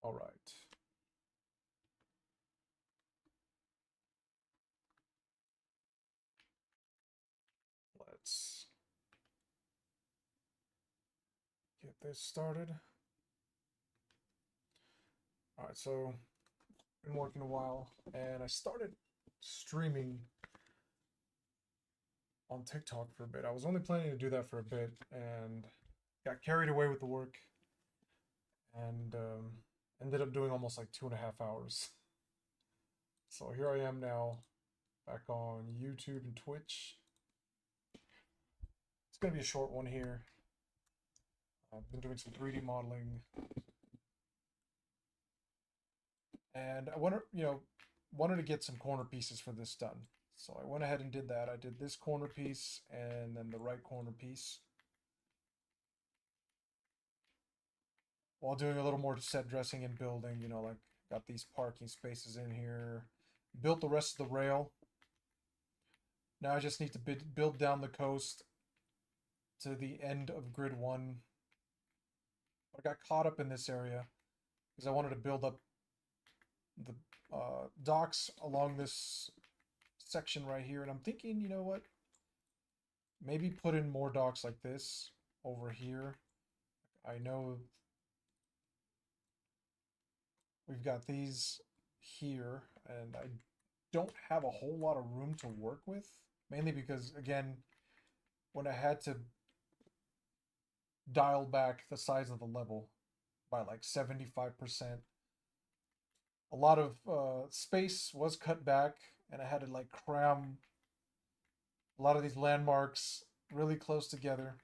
All right. Let's get this started. All right, so been working a while, and I started streaming on TikTok for a bit. I was only planning to do that for a bit, and got carried away with the work, and ended up doing almost like 2.5 hours. So here I am now, back on YouTube and Twitch. It's gonna be a short one here. I've been doing some 3D modeling, and I wanted to get some corner pieces for this done. So I went ahead and did that. I did this corner piece and then the right corner piece, while doing a little more set dressing and building. Like got these parking spaces in here, built the rest of the rail. Now I just need to build down the coast to the end of grid one. I got caught up in this area because I wanted to build up the docks along this section right here, and I'm thinking, you know what? Maybe put in more docks like this over here. I know we've got these here, and I don't have a whole lot of room to work with, mainly because, again, when I had to dial back the size of the level by like 75%, a lot of space was cut back, and I had to like cram a lot of these landmarks really close together.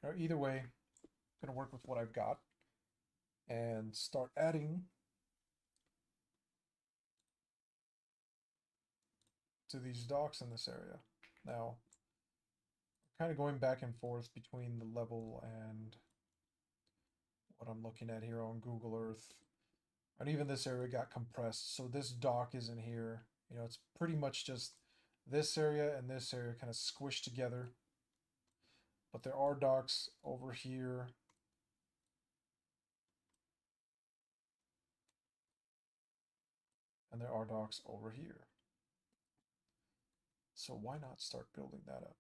Now, either way, I'm going to work with what I've got and start adding to these docks in this area. Now, kind of going back and forth between the level and what I'm looking at here on Google Earth. And even this area got compressed, so this dock isn't here. It's pretty much just this area and this area kind of squished together. But there are docks over here. And there are docks over here. So why not start building that up?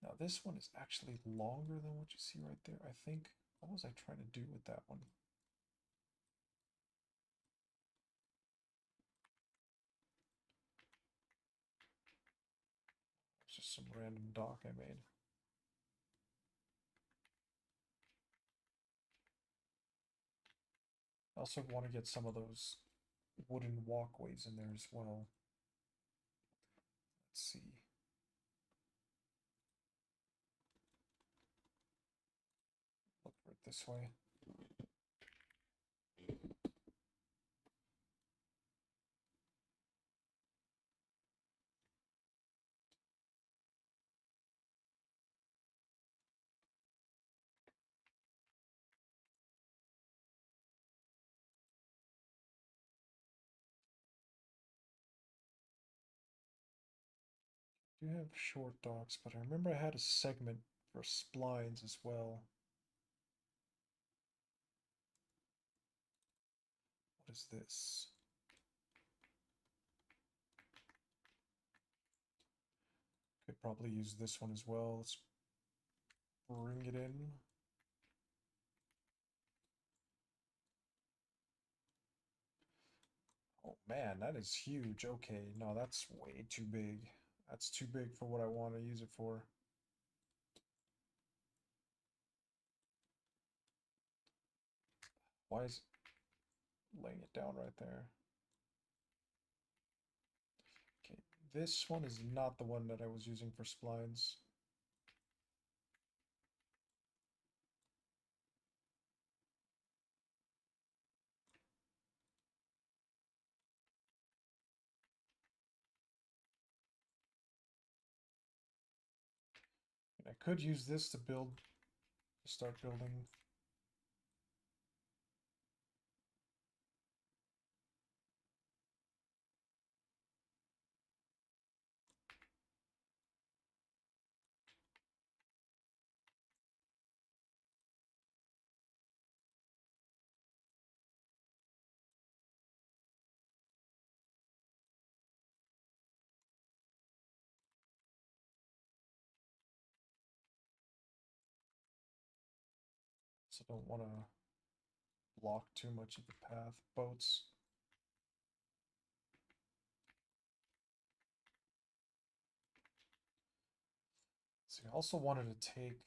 Now this one is actually longer than what you see right there. I think, what was I trying to do with that one? It's just some random dock I made. I also want to get some of those wooden walkways in there as well. Let's see. Look for it this way. I do have short docks, but I remember I had a segment for splines as well. What is this? Could probably use this one as well. Let's bring it in. Oh man, that is huge. Okay, no, that's way too big. That's too big for what I want to use it for. Why is it laying it down right there? Okay, this one is not the one that I was using for splines. And I could use this to start building. So don't want to block too much of the path. Boats. See, I also wanted to take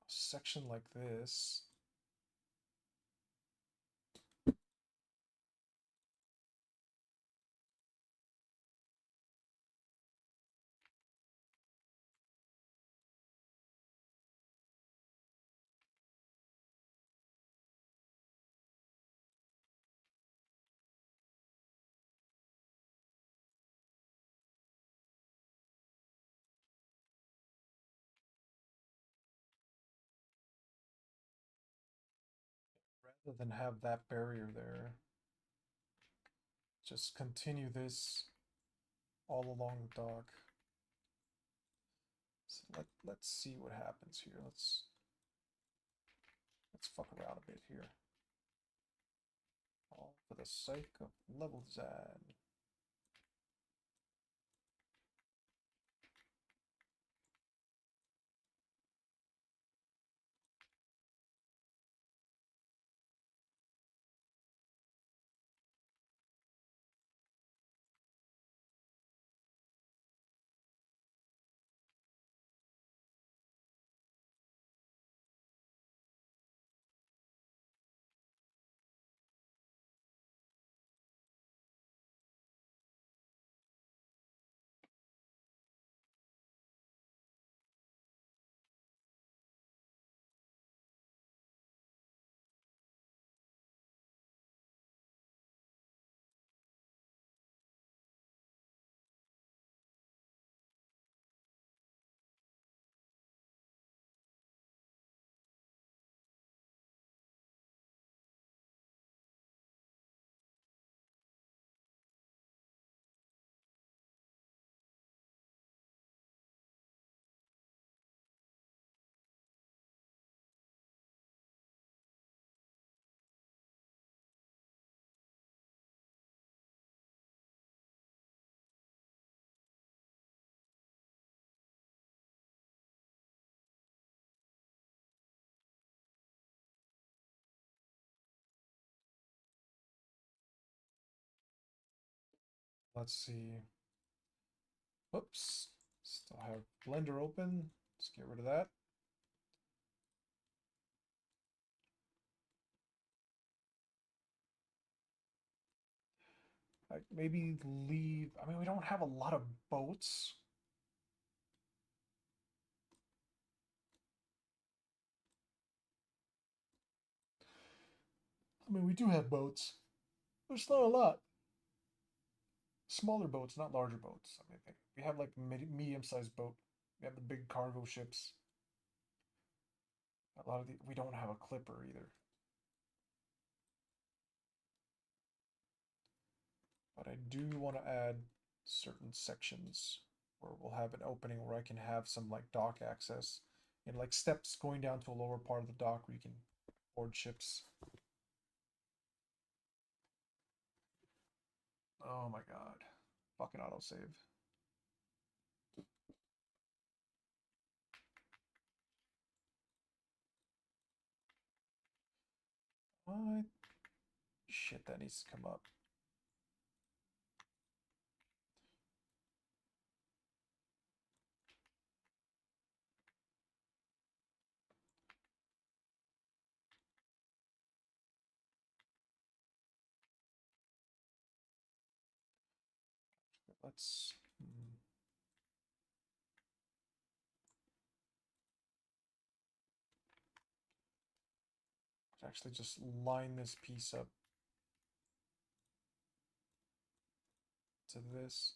a section like this. Rather than have that barrier there, just continue this all along the dock. So let's see what happens here. Let's fuck around a bit here. All for the sake of level design. Let's see. Whoops. Still have Blender open. Let's get rid of that. Like maybe leave. I mean, we don't have a lot of boats. I mean, we do have boats. There's not a lot. Smaller boats, not larger boats. I mean, we have like medium-sized boat. We have the big cargo ships. A lot of we don't have a clipper either. But I do want to add certain sections where we'll have an opening where I can have some like dock access and like steps going down to a lower part of the dock where you can board ships. Oh my god. Fucking autosave. What? Shit, that needs to come up. Let's... actually just line this piece up to this.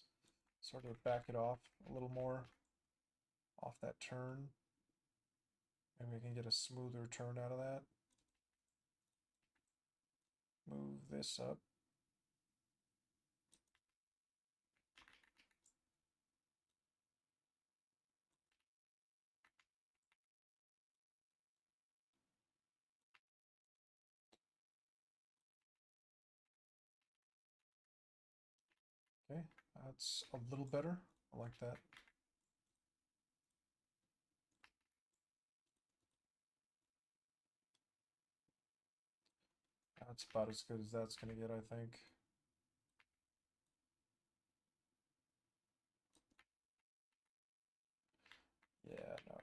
Sort of back it off a little more off that turn. Maybe we can get a smoother turn out of that. Move this up. Okay, that's a little better. I like that. That's about as good as that's gonna get, I think. Yeah, no.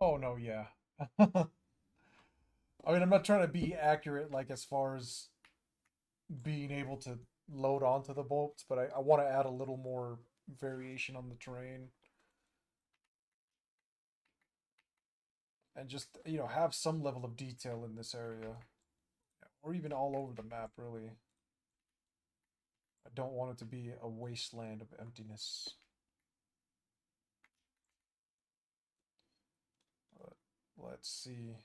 Oh no, yeah. I mean, I'm not trying to be accurate, like as far as being able to load onto the bolts, but I want to add a little more variation on the terrain and just, have some level of detail in this area, or even all over the map, really. I don't want it to be a wasteland of emptiness. But let's see.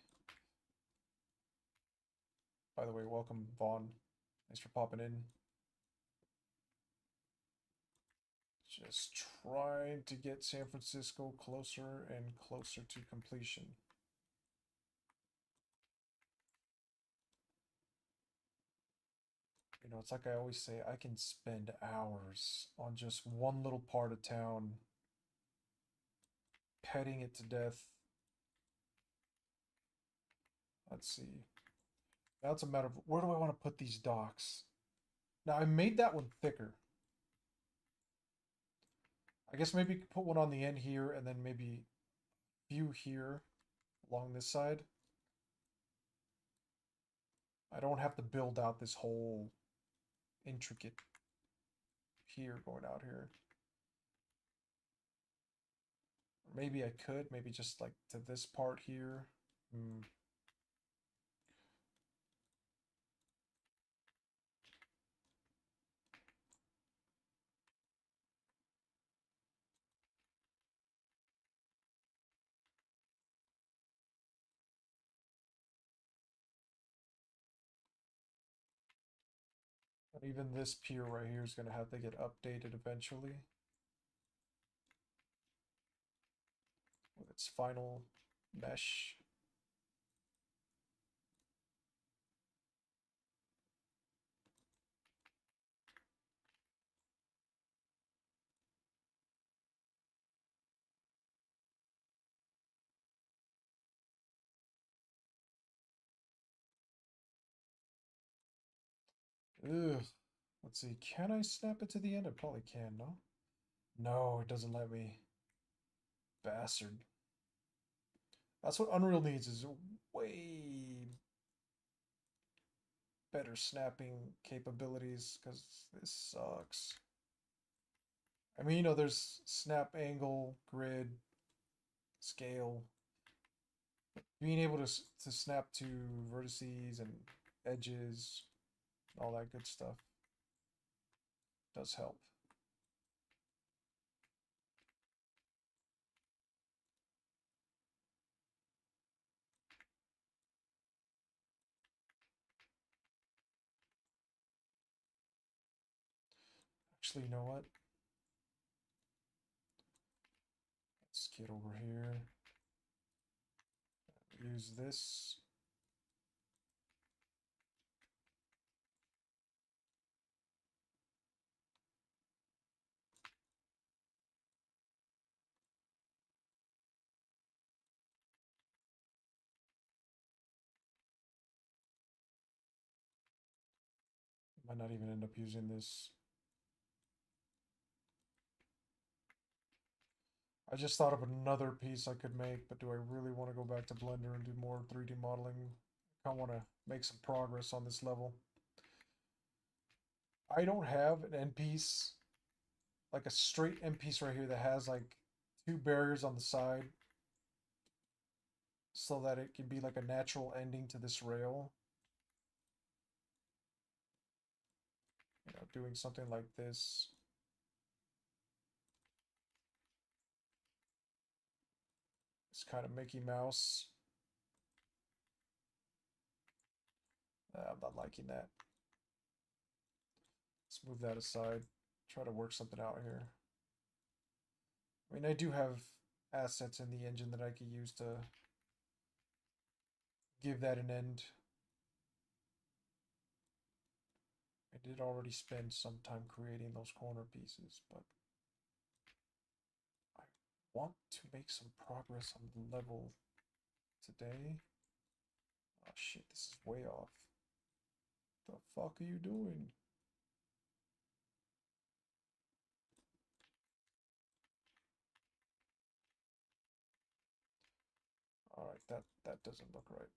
By the way, welcome, Vaughn. Thanks for popping in. Just trying to get San Francisco closer and closer to completion. It's like I always say, I can spend hours on just one little part of town, petting it to death. Let's see. Now it's a matter of where do I want to put these docks? Now I made that one thicker. I guess maybe put one on the end here and then maybe a few here along this side. I don't have to build out this whole intricate pier going out here. Maybe I could, maybe just like to this part here. Hmm. Even this pier right here is going to have to get updated eventually with its final mesh. Ugh. Let's see. Can I snap it to the end? I probably can, no? No, it doesn't let me. Bastard. That's what Unreal needs is way better snapping capabilities because this sucks. I mean, there's snap angle, grid, scale. Being able to snap to vertices and edges, all that good stuff does help. Actually, you know what? Let's get over here. Use this. Might not even end up using this. I just thought of another piece I could make, but do I really want to go back to Blender and do more 3D modeling? I want to make some progress on this level. I don't have an end piece, like a straight end piece right here that has like two barriers on the side. so that it can be like a natural ending to this rail. You know, doing something like this. It's kind of Mickey Mouse. I'm not liking that. Let's move that aside. Try to work something out here. I mean, I do have assets in the engine that I could use to give that an end. I did already spend some time creating those corner pieces, but I want to make some progress on the level today. Oh shit, this is way off. The fuck are you doing? Alright, that doesn't look right.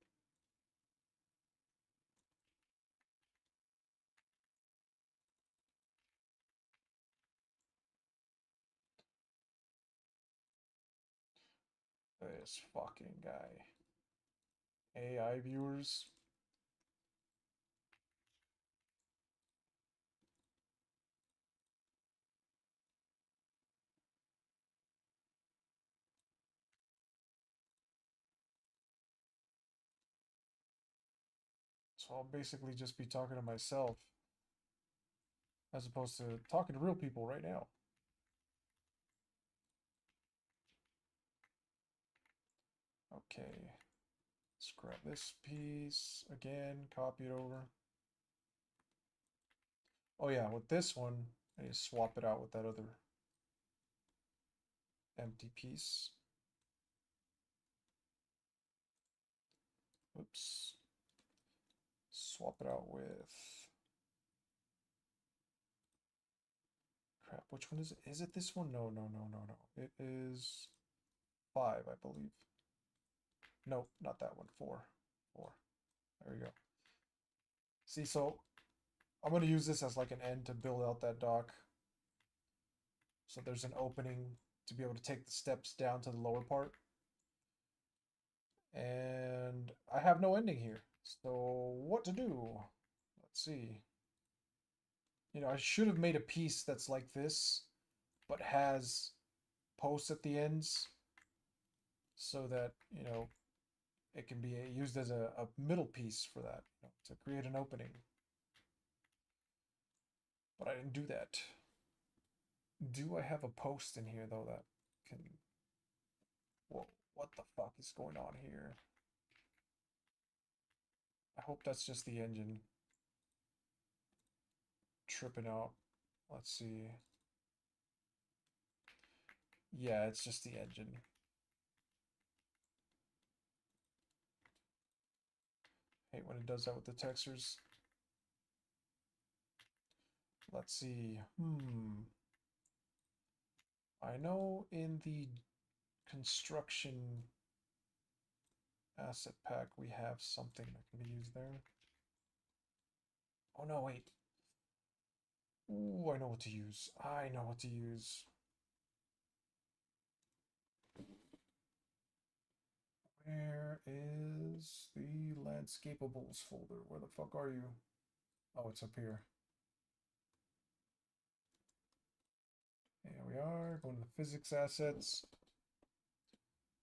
This fucking guy. AI viewers. So I'll basically just be talking to myself as opposed to talking to real people right now. Okay. Let's grab this piece again, copy it over. Oh yeah, with this one, I need to swap it out with that other empty piece. Oops. Swap it out with... Crap, which one is it? Is it this one? No, no, no, no, no. It is 5, I believe. Nope, not that one. 4. 4. There we go. See, so I'm going to use this as like an end to build out that dock. So there's an opening to be able to take the steps down to the lower part. And I have no ending here. So what to do? Let's see. You know, I should have made a piece that's like this, but has posts at the ends so that, you know, it can be used as a middle piece for that, you know, to create an opening. But I didn't do that. Do I have a post in here, though, that can... Whoa, what the fuck is going on here? I hope that's just the engine tripping out. Let's see. Yeah, it's just the engine. Hate when it does that with the textures. Let's see. I know in the construction asset pack we have something that can be used there. Oh no, wait. Ooh, I know what to use. I know what to use. Where is the landscapables folder? Where the fuck are you? Oh, it's up here. Here we are, going to the physics assets.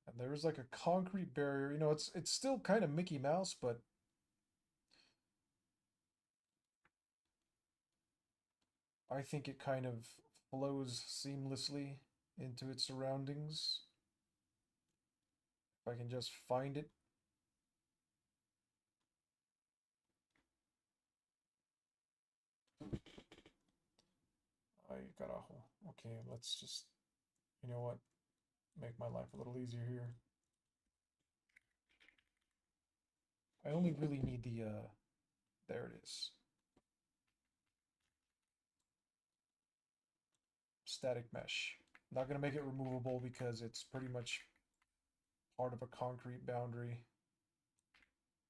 And there is like a concrete barrier. You know, it's still kind of Mickey Mouse, but I think it kind of flows seamlessly into its surroundings. If I can just find it. I gotta, okay, let's just, you know what, make my life a little easier here. I only really need the, there it is. Static mesh. Not gonna make it removable because it's pretty much part of a concrete boundary.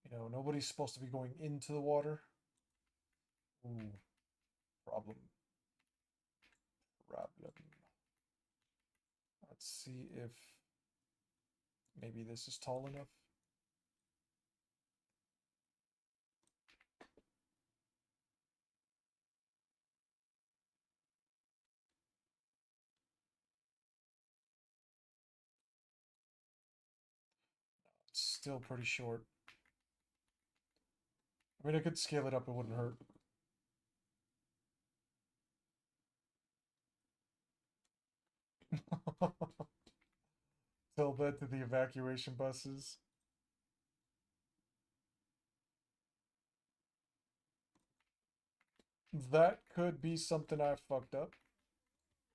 You know, nobody's supposed to be going into the water. Ooh, problem. Problem. Let's see if maybe this is tall enough. still pretty short. I mean, I could scale it up, it wouldn't hurt. Tell that to the evacuation buses. That could be something I fucked up.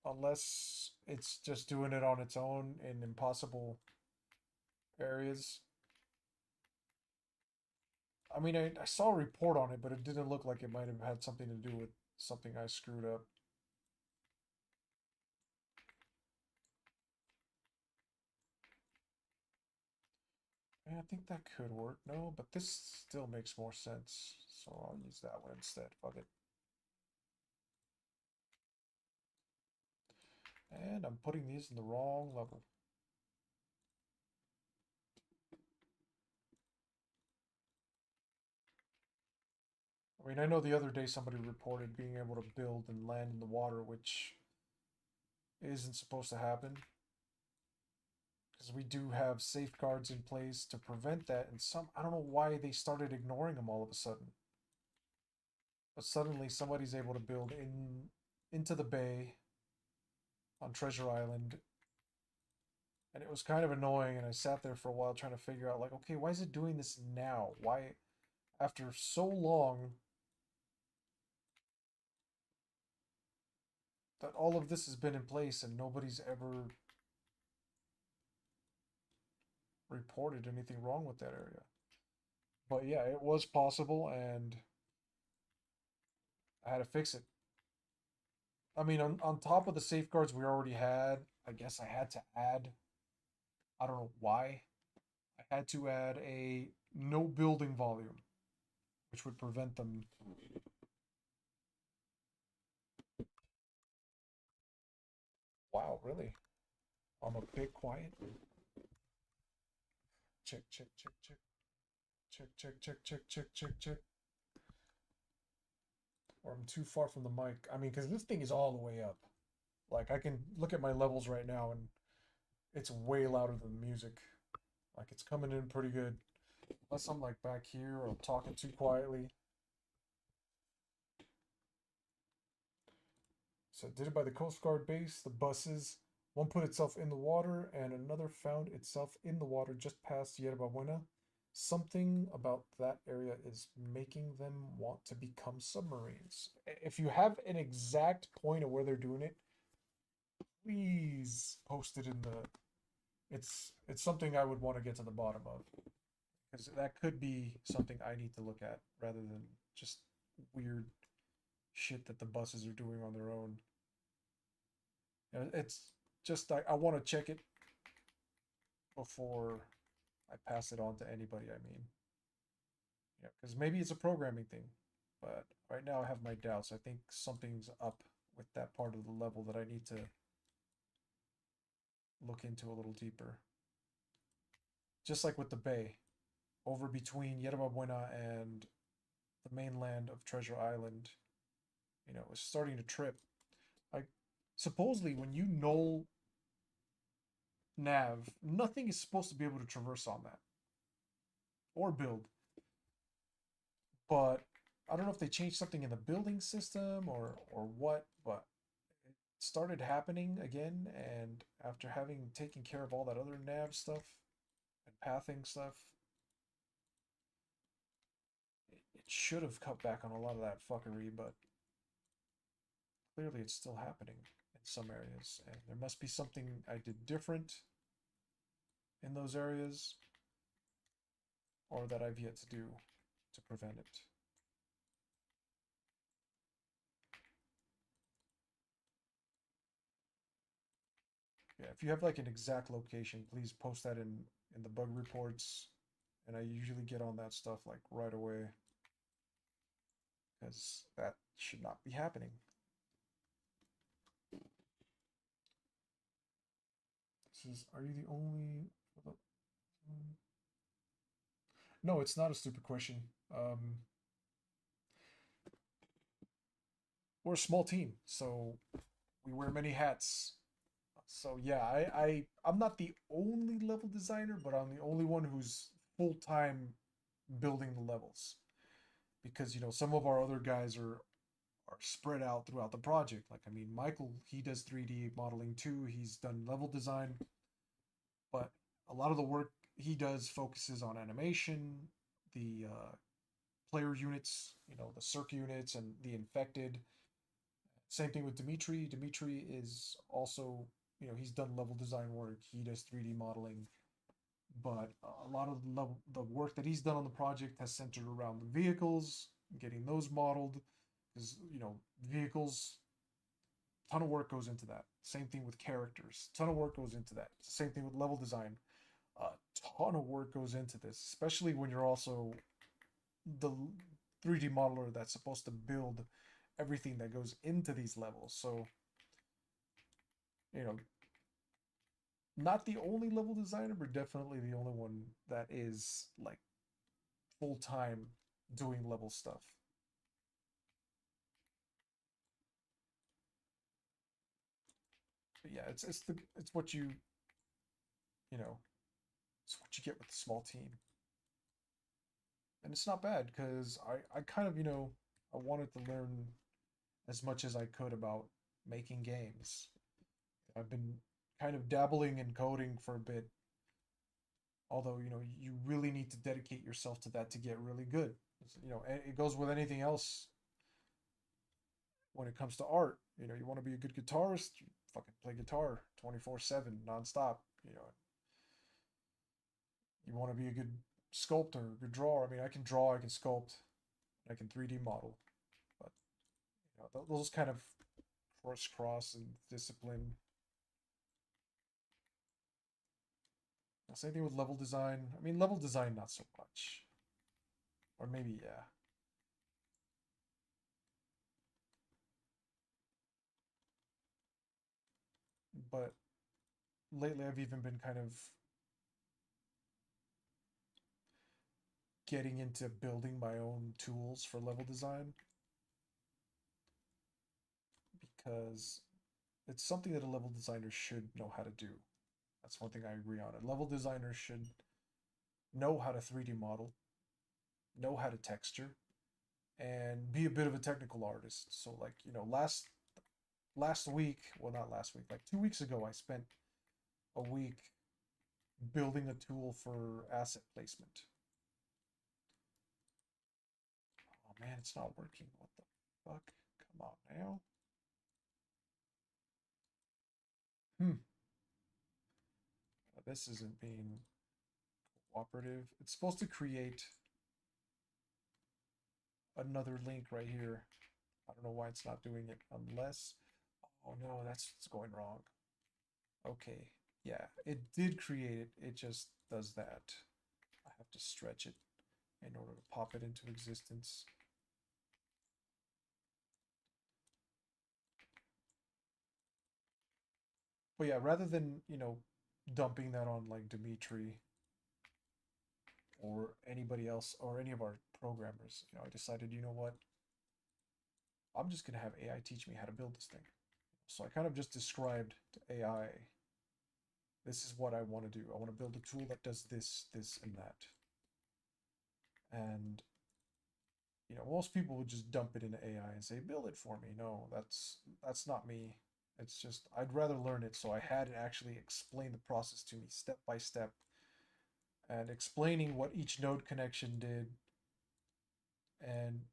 Unless it's just doing it on its own in impossible areas. I mean, I saw a report on it, but it didn't look like it might have had something to do with something I screwed up. Yeah, I think that could work. No, but this still makes more sense. So I'll use that one instead. Fuck it. And I'm putting these in the wrong level. I mean, I know the other day somebody reported being able to build and land in the water, which isn't supposed to happen. Because we do have safeguards in place to prevent that, and I don't know why they started ignoring them all of a sudden. But suddenly somebody's able to build into the bay on Treasure Island, and it was kind of annoying, and I sat there for a while trying to figure out, like, okay, why is it doing this now? Why, after so long that all of this has been in place and nobody's ever reported anything wrong with that area? But yeah, it was possible, and I had to fix it. I mean, on top of the safeguards we already had, I guess I had to add, I don't know why, I had to add a no building volume, which would prevent them. Wow, really? I'm a bit quiet. Check, check, check, check, check, check, check, check, check, check, check. Or I'm too far from the mic. I mean, because this thing is all the way up. Like, I can look at my levels right now, and it's way louder than the music. Like, it's coming in pretty good. Unless I'm, like, back here or I'm talking too quietly. So it did it by the Coast Guard base, the buses. One put itself in the water, and another found itself in the water just past Yerba Buena. Something about that area is making them want to become submarines. If you have an exact point of where they're doing it, please post it in the. It's something I would want to get to the bottom of, because that could be something I need to look at rather than just weird shit that the buses are doing on their own. It's just I want to check it before I pass it on to anybody. I mean, yeah, because maybe it's a programming thing, but right now I have my doubts. I think something's up with that part of the level that I need to look into a little deeper. Just like with the bay, over between Yerba Buena and the mainland of Treasure Island, it's starting to trip. Like, supposedly, when you null nav, nothing is supposed to be able to traverse on that or build. But I don't know if they changed something in the building system or what, but it started happening again. And after having taken care of all that other nav stuff and pathing stuff, it should have cut back on a lot of that fuckery, but clearly it's still happening in some areas. And there must be something I did different in those areas or that I've yet to do to prevent it. Yeah, if you have like an exact location, please post that in the bug reports, and I usually get on that stuff like right away because that should not be happening. This is, are you the only? No, it's not a stupid question. We're a small team, so we wear many hats. So yeah, I'm not the only level designer, but I'm the only one who's full time building the levels because some of our other guys are spread out throughout the project. Like I mean, Michael, he does 3D modeling too. He's done level design, but a lot of the work he does focuses on animation, the player units, the circ units and the infected. Same thing with Dimitri. Dimitri is also, he's done level design work. He does 3D modeling, but a lot of the work that he's done on the project has centered around the vehicles, getting those modeled, because vehicles, ton of work goes into that. Same thing with characters, ton of work goes into that. Same thing with level design, a ton of work goes into this, especially when you're also the 3D modeler that's supposed to build everything that goes into these levels. So, you know, not the only level designer, but definitely the only one that is like full time doing level stuff. But yeah, it's what you know it's what you get with a small team, and it's not bad because I kind of I wanted to learn as much as I could about making games. I've been kind of dabbling in coding for a bit, although you really need to dedicate yourself to that to get really good. It goes with anything else when it comes to art. You want to be a good guitarist, you fucking play guitar 24/7 nonstop. You want to be a good sculptor, good drawer. I mean, I can draw, I can sculpt, I can 3D model, but those kind of cross and discipline. Same thing with level design. I mean, level design not so much, or maybe yeah. But lately, I've even been kind of getting into building my own tools for level design because it's something that a level designer should know how to do. That's one thing I agree on. A level designer should know how to 3D model, know how to texture, and be a bit of a technical artist. So like, last week, well not last week, like 2 weeks ago, I spent a week building a tool for asset placement. Oh man, it's not working. What the fuck? Come on now. Hmm. This isn't being cooperative. It's supposed to create another link right here. I don't know why it's not doing it unless... Oh no, that's what's going wrong. Okay. Yeah, it did create it. It just does that. I have to stretch it in order to pop it into existence. But yeah, rather than, dumping that on like Dimitri or anybody else or any of our programmers, I decided, you know what? I'm just gonna have AI teach me how to build this thing. So I kind of just described to AI, this is what I want to do. I want to build a tool that does this, this, and that. And most people would just dump it into AI and say, build it for me. No, that's not me. It's just I'd rather learn it. So I had it actually explain the process to me step by step and explaining what each node connection did. And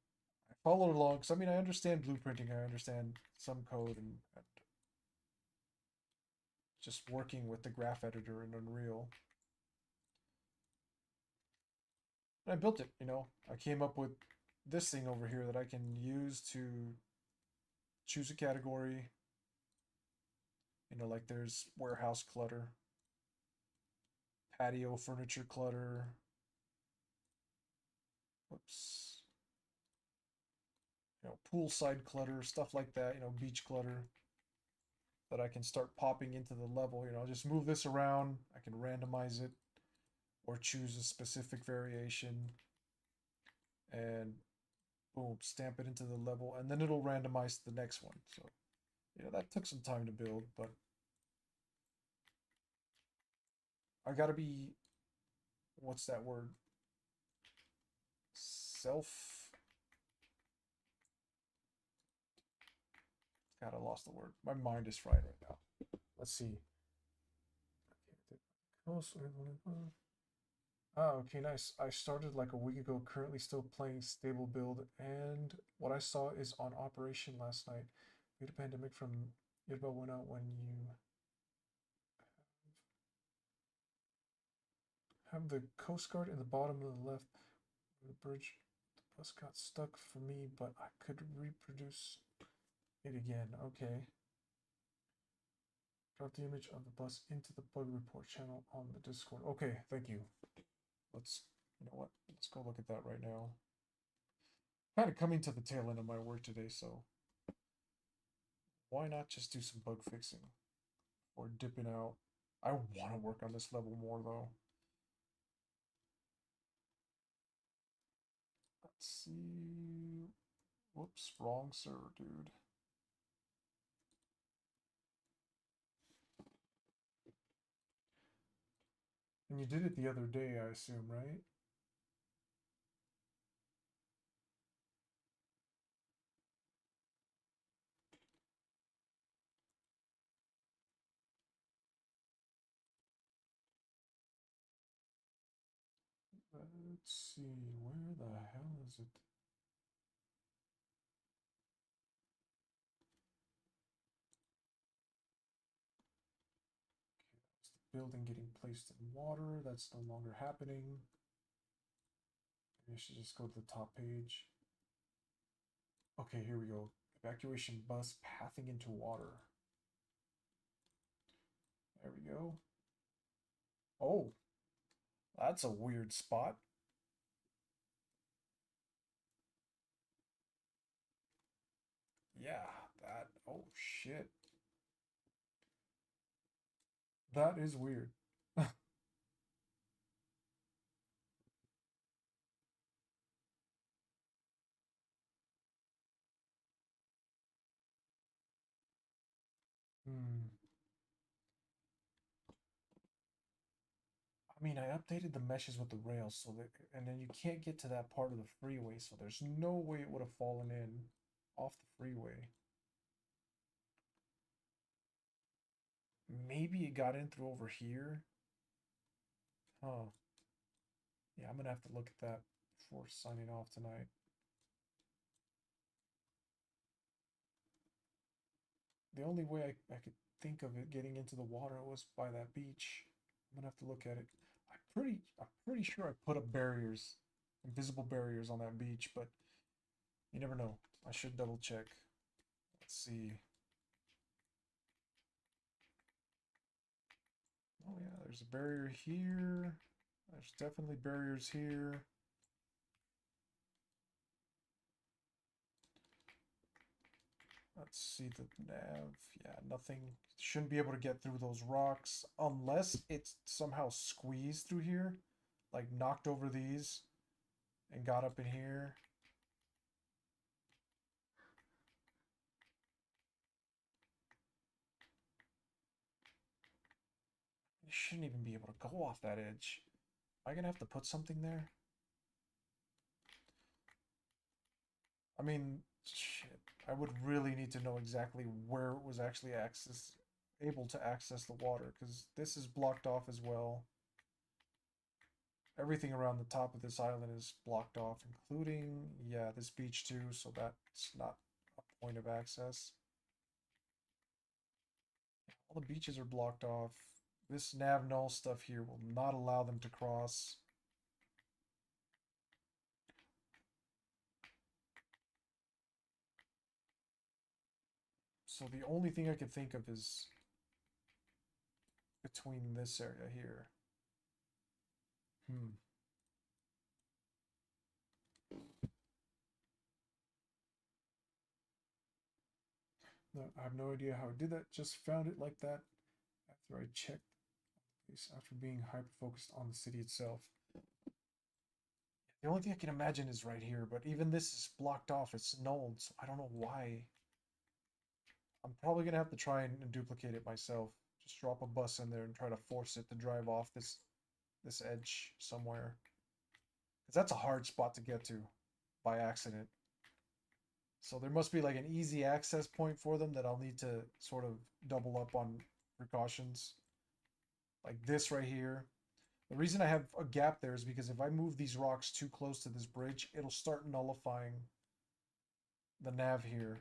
I followed along because I mean I understand blueprinting, I understand some code and just working with the graph editor in Unreal. And I built it. I came up with this thing over here that I can use to choose a category. Like there's warehouse clutter, patio furniture clutter. Whoops. Poolside clutter, stuff like that. Beach clutter that I can start popping into the level. I'll just move this around. I can randomize it or choose a specific variation and boom, stamp it into the level, and then it'll randomize the next one. So, that took some time to build, but I gotta be, what's that word? itself. God, I lost the word. My mind is fried right now. Let's see. Ah, okay, nice. I started like a week ago, currently still playing stable build, and what I saw is on operation last night. We had a pandemic from Yidba went out when you have the Coast Guard in the bottom of the left of the bridge. The bus got stuck for me, but I could reproduce it again. Okay. Drop the image of the bus into the bug report channel on the Discord. Okay, thank you. Let's, you know what? Let's go look at that right now. Kind of coming to the tail end of my work today, so why not just do some bug fixing or dipping out? I want to work on this level more though. Let's see. Whoops, wrong server, dude. And you did it the other day, I assume, right? Let's see, where the hell is it? It's the building getting placed in water. That's no longer happening. Maybe I should just go to the top page. Okay, here we go. Evacuation bus pathing into water. There we go. Oh, that's a weird spot. Yeah, that. Oh, shit. That is weird. Hmm. I mean, I updated the meshes with the rails, so that, and then you can't get to that part of the freeway, so there's no way it would have fallen in off the freeway. Maybe it got in through over here. Huh. Yeah, I'm gonna have to look at that before signing off tonight. The only way I could think of it getting into the water was by that beach. I'm gonna have to look at it. I'm pretty sure I put up barriers, invisible barriers on that beach, but you never know. I should double check. Let's see. Oh yeah, there's a barrier here. There's definitely barriers here. Let's see the nav. Yeah, nothing. Shouldn't be able to get through those rocks unless it's somehow squeezed through here. Like knocked over these and got up in here. It shouldn't even be able to go off that edge. Am I gonna have to put something there? I mean, shit. I would really need to know exactly where it was actually able to access the water, because this is blocked off as well. Everything around the top of this island is blocked off, including, yeah, this beach too, so that's not a point of access. All the beaches are blocked off. This nav null stuff here will not allow them to cross. So the only thing I could think of is between this area here. Hmm. No, I have no idea how I did that. Just found it like that after I checked this, after being hyper focused on the city itself. The only thing I can imagine is right here, but even this is blocked off. It's nulled, so I don't know why. I'm probably gonna have to try and duplicate it myself. Just drop a bus in there and try to force it to drive off this edge somewhere. Because that's a hard spot to get to. by accident. So there must be like an easy access point for them that I'll need to sort of double up on precautions. Like this right here. The reason I have a gap there is because if I move these rocks too close to this bridge, it'll start nullifying the nav here.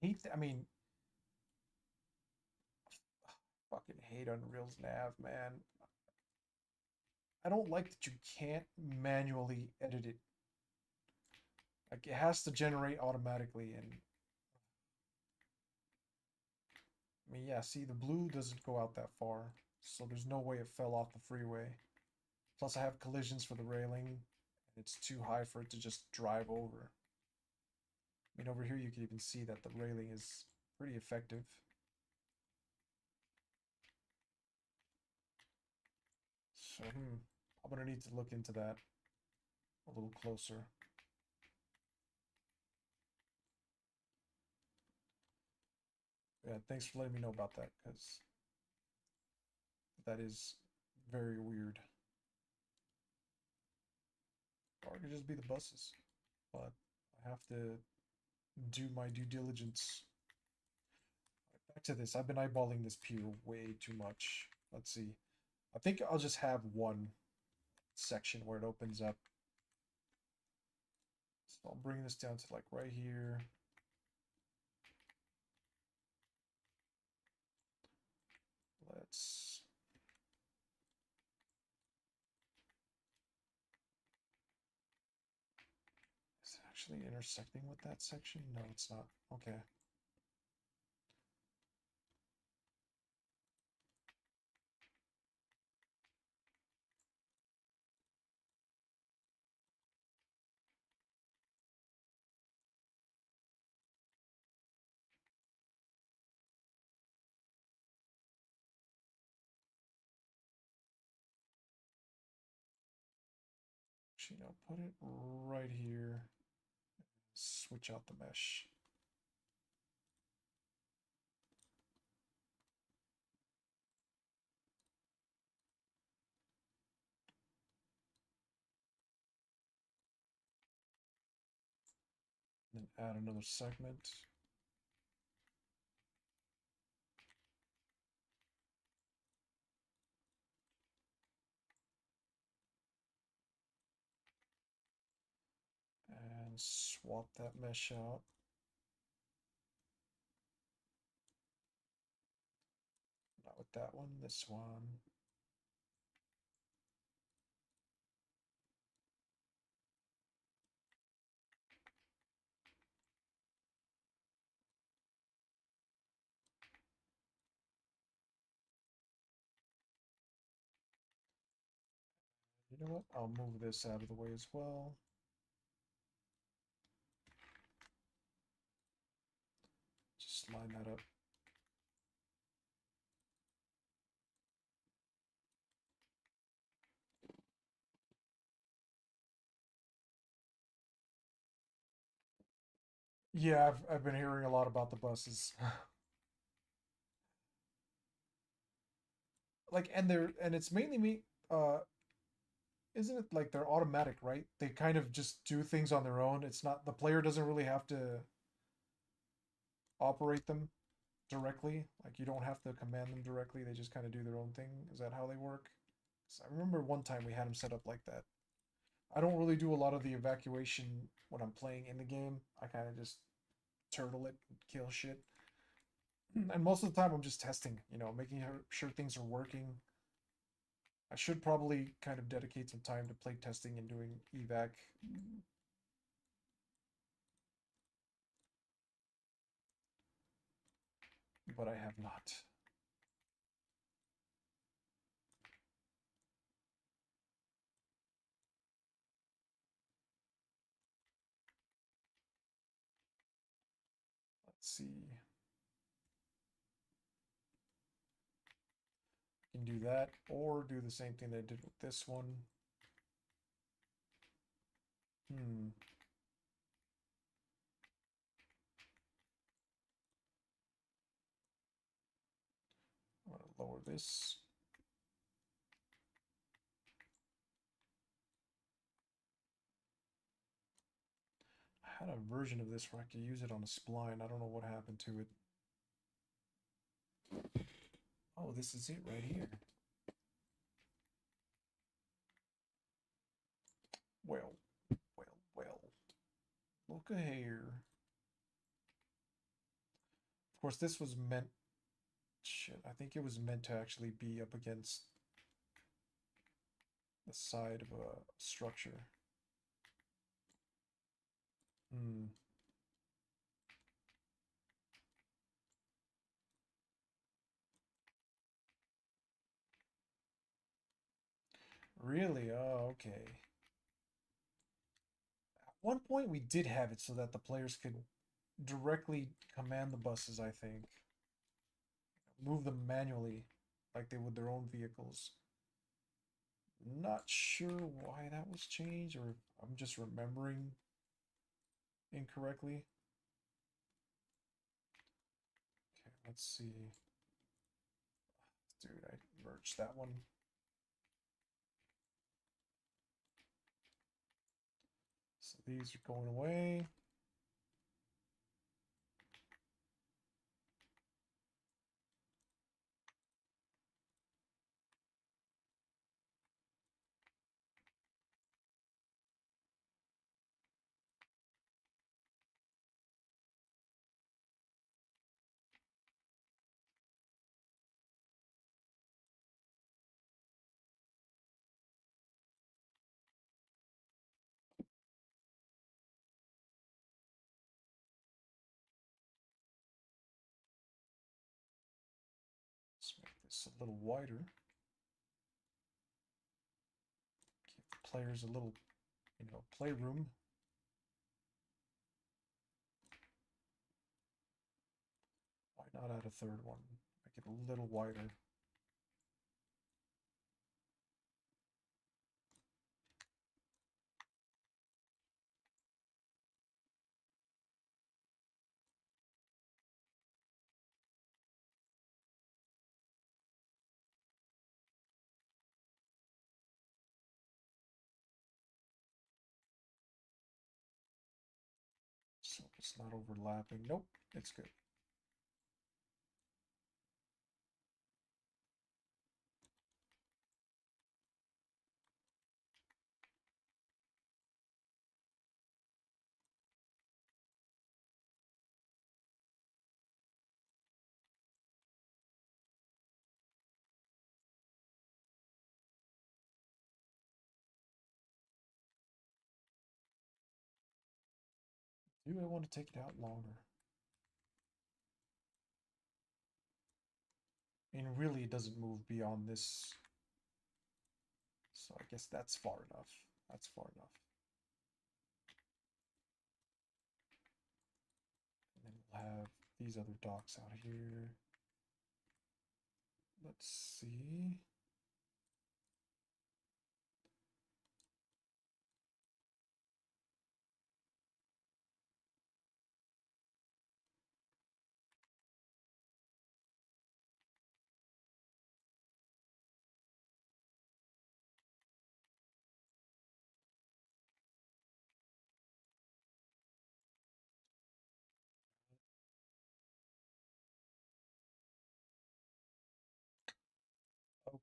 I mean, fucking hate Unreal's nav, man. I don't like that you can't manually edit it. Like it has to generate automatically, and I mean, yeah, see, the blue doesn't go out that far, so there's no way it fell off the freeway. Plus, I have collisions for the railing, and it's too high for it to just drive over. I mean, over here you can even see that the railing is pretty effective. So, I'm gonna need to look into that a little closer. Yeah, thanks for letting me know about that, because that is very weird. Or it could just be the buses. But I have to do my due diligence. Back to this. I've been eyeballing this pier way too much. Let's see. I think I'll just have one section where it opens up. So I'll bring this down to like right here. Let's... Is it actually intersecting with that section? No, it's not. Okay. Actually, no, put it right here. Switch out the mesh. Then add another segment. And swap that mesh out. Not with that one, this one. You know what? I'll move this out of the way as well. Just line that up. Yeah, I've been hearing a lot about the buses. Like, and it's mainly me. Isn't it like they're automatic, right? They kind of just do things on their own. It's not, the player doesn't really have to operate them directly. Like you don't have to command them directly. They just kind of do their own thing. Is that how they work? 'Cause I remember one time we had them set up like that. I don't really do a lot of the evacuation when I'm playing in the game. I kind of just turtle it and kill shit. And most of the time I'm just testing, making sure things are working. I should probably kind of dedicate some time to play testing and doing evac. But I have not. Let's see. I can do that or do the same thing that I did with this one. Hmm. I'm gonna lower this. had a version of this where I could use it on a spline. I don't know what happened to it. Oh, this is it right here. Well, well. Look here. Of course, this was meant... Shit, I think it was meant to actually be up against the side of a structure. Hmm. Really? Oh, okay. At one point, we did have it so that the players could directly command the buses, I think. Move them manually, like they would their own vehicles. Not sure why that was changed, or if I'm just remembering incorrectly. Okay, let's see. Dude, I merged that one. So these are going away. Let's make this a little wider. Give the players a little, playroom. Why not add a third one? Make it a little wider. So it's not overlapping. Nope, it's good. Do I want to take it out longer? I mean, really, it doesn't move beyond this. So I guess that's far enough. That's far enough. And then we'll have these other docks out here. Let's see.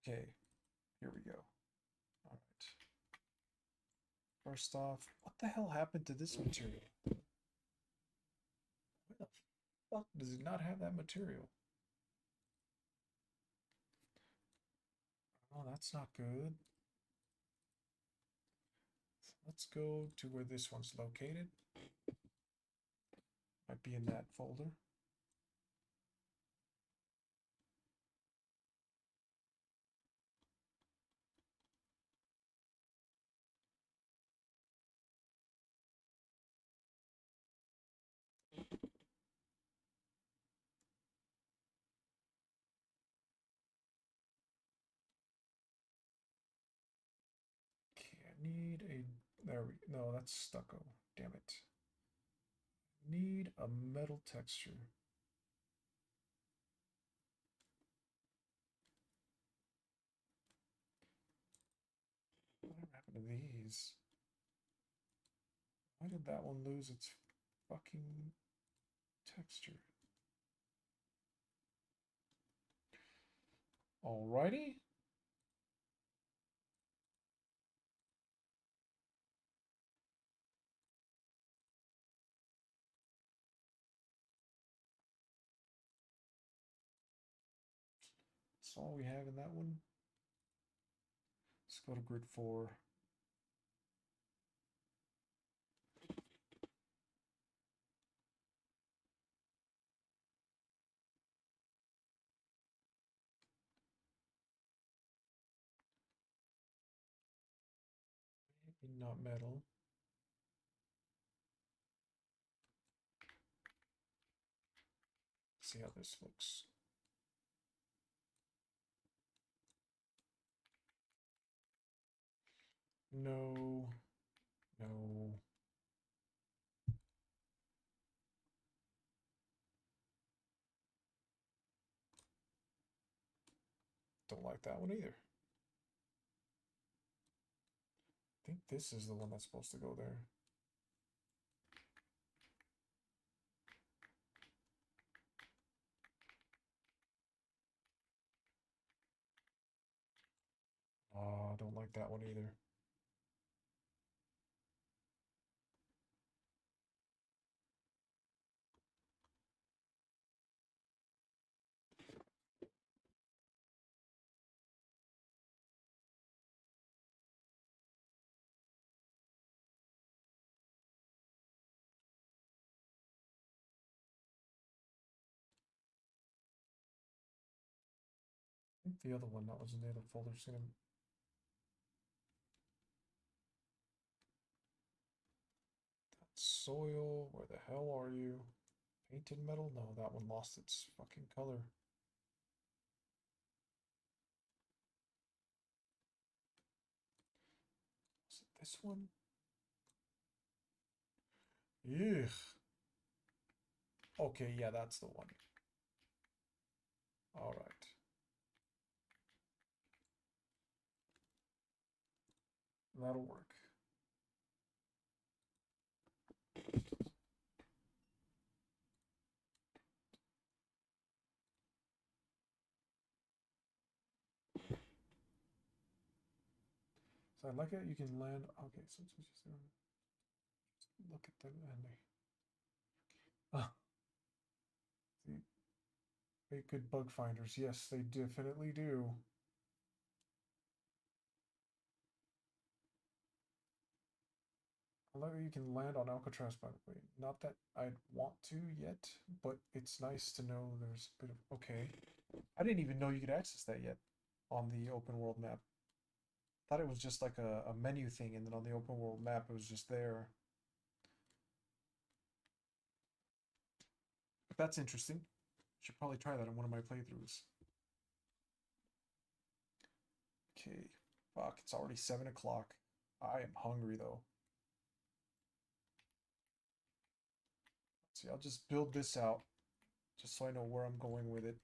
Okay, here we go. All right. First off, what the hell happened to this material? Why the fuck does it not have that material? Oh, that's not good. So let's go to where this one's located. Might be in that folder. Okay, I need a... There we... No, that's stucco. Damn it. Need a metal texture. Whatever happened to these? Why did that one lose its fucking texture. Alrighty. That's all we have in that one. Let's go to grid 4. Maybe not metal. See how this looks. No. No. Don't like that one either. I think this is the one that's supposed to go there. Oh, I don't like that one either. I think the other one that was in the other folder is gonna. Soil, where the hell are you? Painted metal? No, that one lost its fucking color. Is it this one? Ugh. Okay, yeah, that's the one. All right. That'll work. So I like it. You can land. Okay, so it's just look at them and they. Ah, see, make good bug finders. Yes, they definitely do. I like that you can land on Alcatraz, by the way. Not that I'd want to yet, but it's nice to know there's a bit of. Okay. I didn't even know you could access that yet on the open world map. Thought it was just like a menu thing, and then on the open world map, it was just there. But that's interesting. Should probably try that in one of my playthroughs. Okay. Fuck, it's already 7 o'clock. I am hungry though. See, I'll just build this out just so I know where I'm going with it.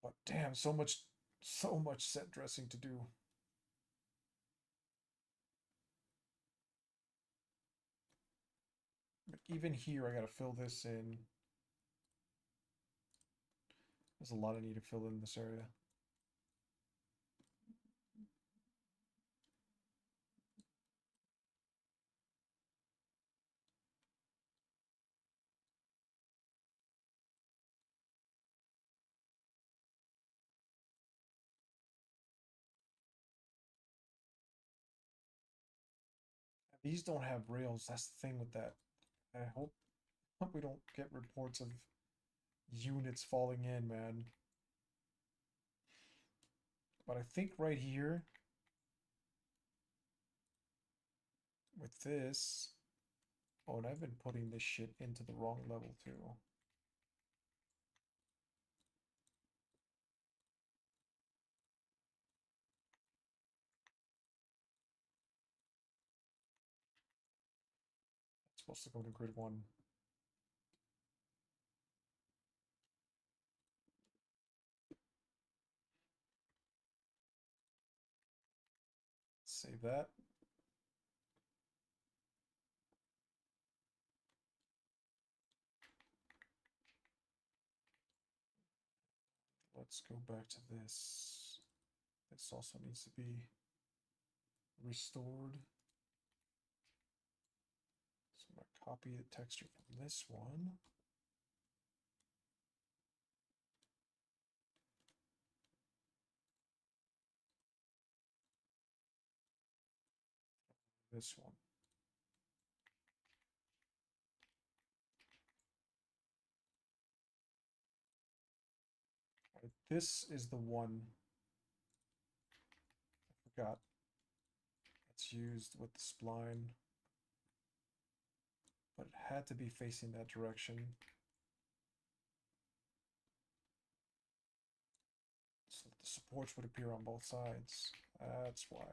But damn, so much set dressing to do. But even here, I gotta fill this in. There's a lot I need to fill in this area. These don't have rails. That's the thing with that. I hope we don't get reports of units falling in, man. But I think right here with this. Oh, and I've been putting this shit into the wrong level too. It's supposed to go to grid 1. Save that. let's go back to this. This also needs to be restored. So I'm going to copy the texture from this one. This one. Right, this is the one I forgot. It's used with the spline, but it had to be facing that direction. So that the supports would appear on both sides. That's why.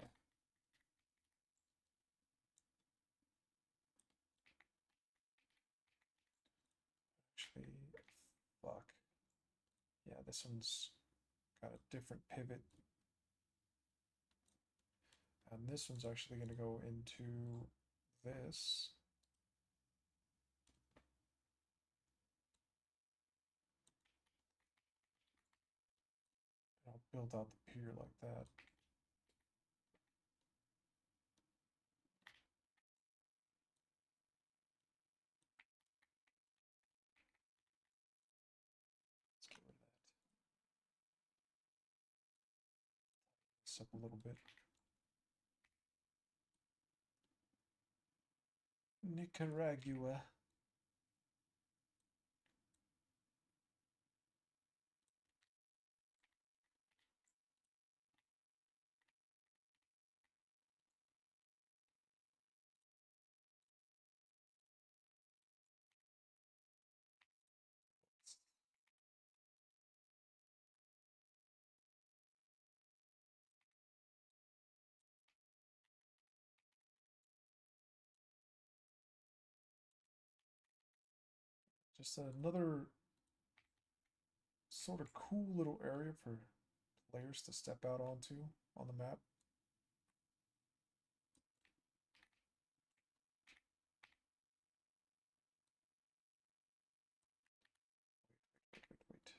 Actually, fuck. Yeah, this one's got a different pivot. And this one's actually going to go into this. And I'll build out the pier like that. Let's get rid of that. This up a little bit. Nicaragua. Just another sort of cool little area for players to step out onto on the map. Wait.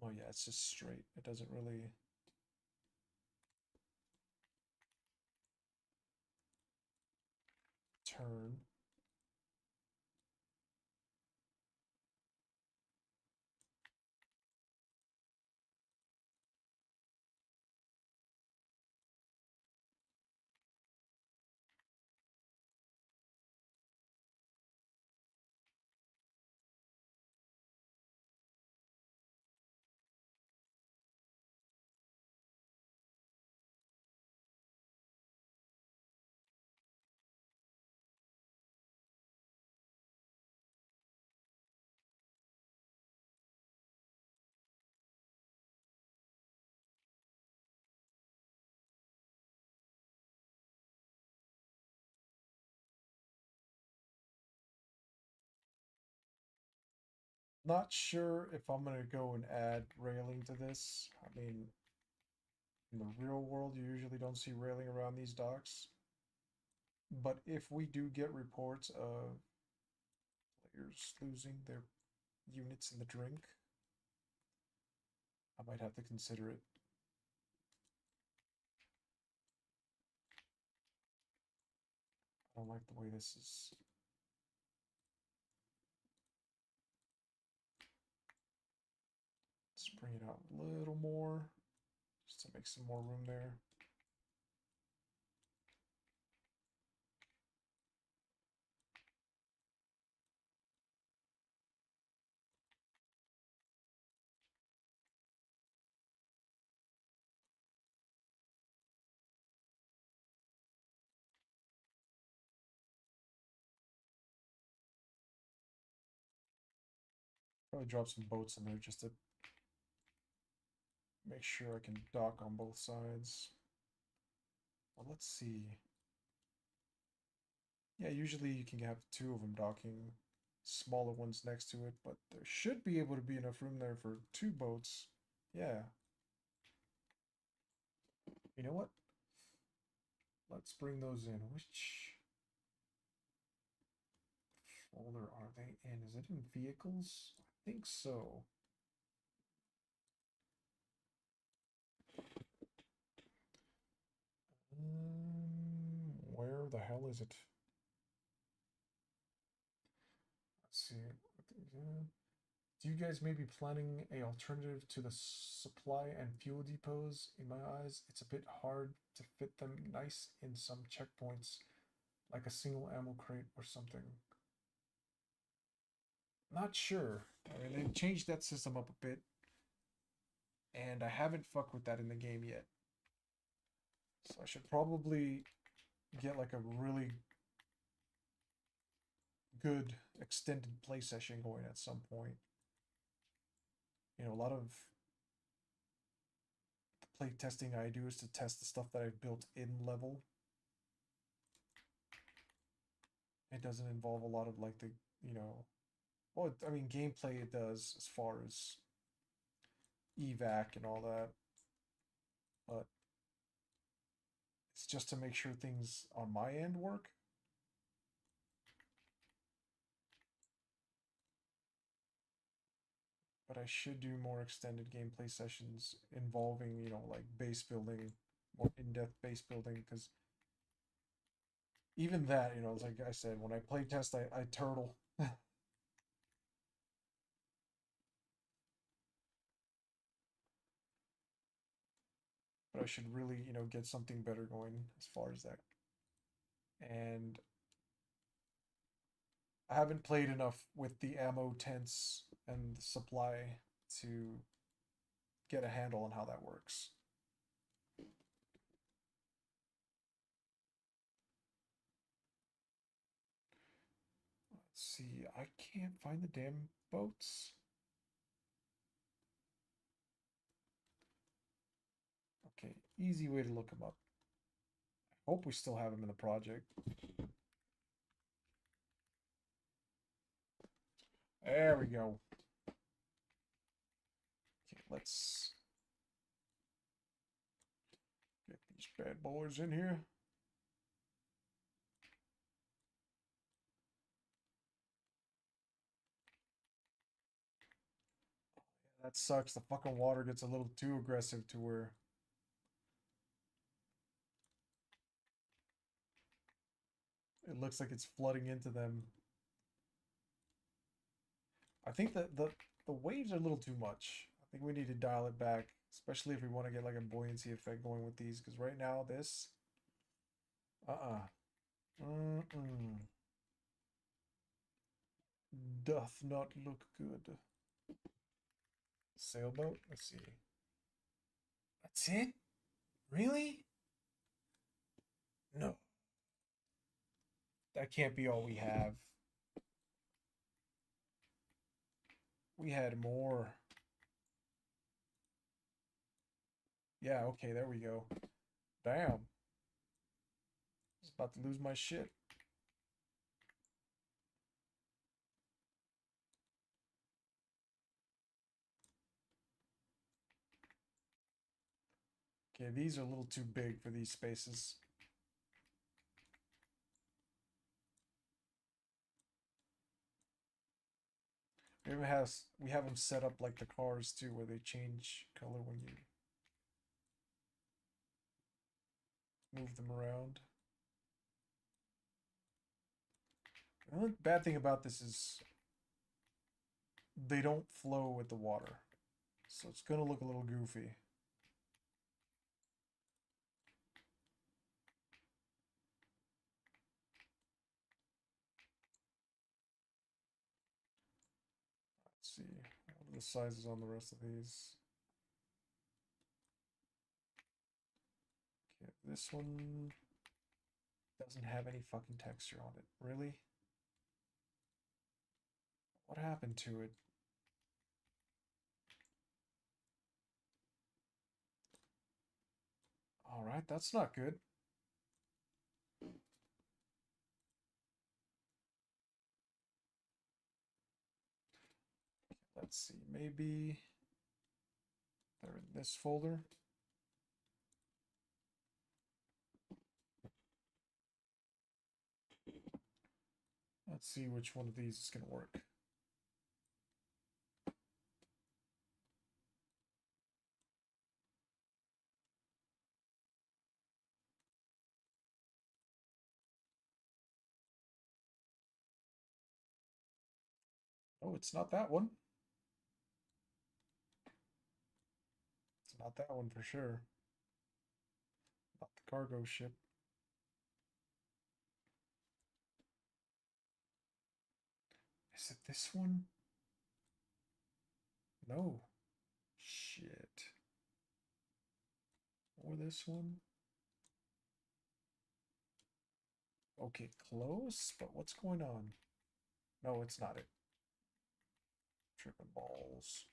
Oh yeah, it's just straight. It doesn't really... turn. Not sure if I'm gonna go and add railing to this. I mean, in the real world, you usually don't see railing around these docks. But if we do get reports of players losing their units in the drink, I might have to consider it. I don't like the way this is. Let's bring it out a little more, just to make some more room there. Probably drop some boats in there just to make sure I can dock on both sides. Well, let's see. Yeah, usually you can have two of them docking, smaller ones next to it, but there should be able to be enough room there for two boats. Yeah. You know what? Let's bring those in. Which folder are they in? Is it in vehicles? think so. Where the hell is it? Let's see. Do you guys maybe planning a alternative to the supply and fuel depots? In my eyes, it's a bit hard to fit them nice in some checkpoints, like a single ammo crate or something. Not sure. I mean, they've changed that system up a bit, and I haven't fucked with that in the game yet. So I should probably get like a really good extended play session going at some point. You know, a lot of the play testing I do is to test the stuff that I've built in level. It doesn't involve a lot of like the, you know, well, I mean, gameplay it does as far as evac and all that, but it's just to make sure things on my end work. But I should do more extended gameplay sessions involving, you know, like base building, more in-depth base building, because even that, you know, like I said, when I play test, I turtle. But I should really, you know, get something better going as far as that. And I haven't played enough with the ammo tents and the supply to get a handle on how that works. Let's see, I can't find the damn boats. Okay, easy way to look them up. I hope we still have them in the project. There we go. Okay, let's get these bad boys in here. That sucks. The fucking water gets a little too aggressive to where it looks like it's flooding into them. I think that the waves are a little too much. I think we need to dial it back, especially if we want to get like a buoyancy effect going with these. Because right now this, mm-mm, doth not look good. Sailboat. Let's see. That's it? Really? No, that can't be all we have. We had more. Yeah, okay, there we go. Damn. I was about to lose my shit. Okay, these are a little too big for these spaces. We have them set up like the cars too, where they change color when you move them around. The only bad thing about this is they don't flow with the water, so it's gonna look a little goofy. Let's see, what are the sizes on the rest of these? Okay, this one doesn't have any fucking texture on it. Really? What happened to it? Alright, that's not good. Let's see, maybe they're in this folder. Let's see which one of these is going to work. Oh, it's not that one. It's not that one for sure. Not the cargo ship. Is it this one? No. Shit. Or this one? Okay, close, but what's going on? No, it's not it. Tripping balls.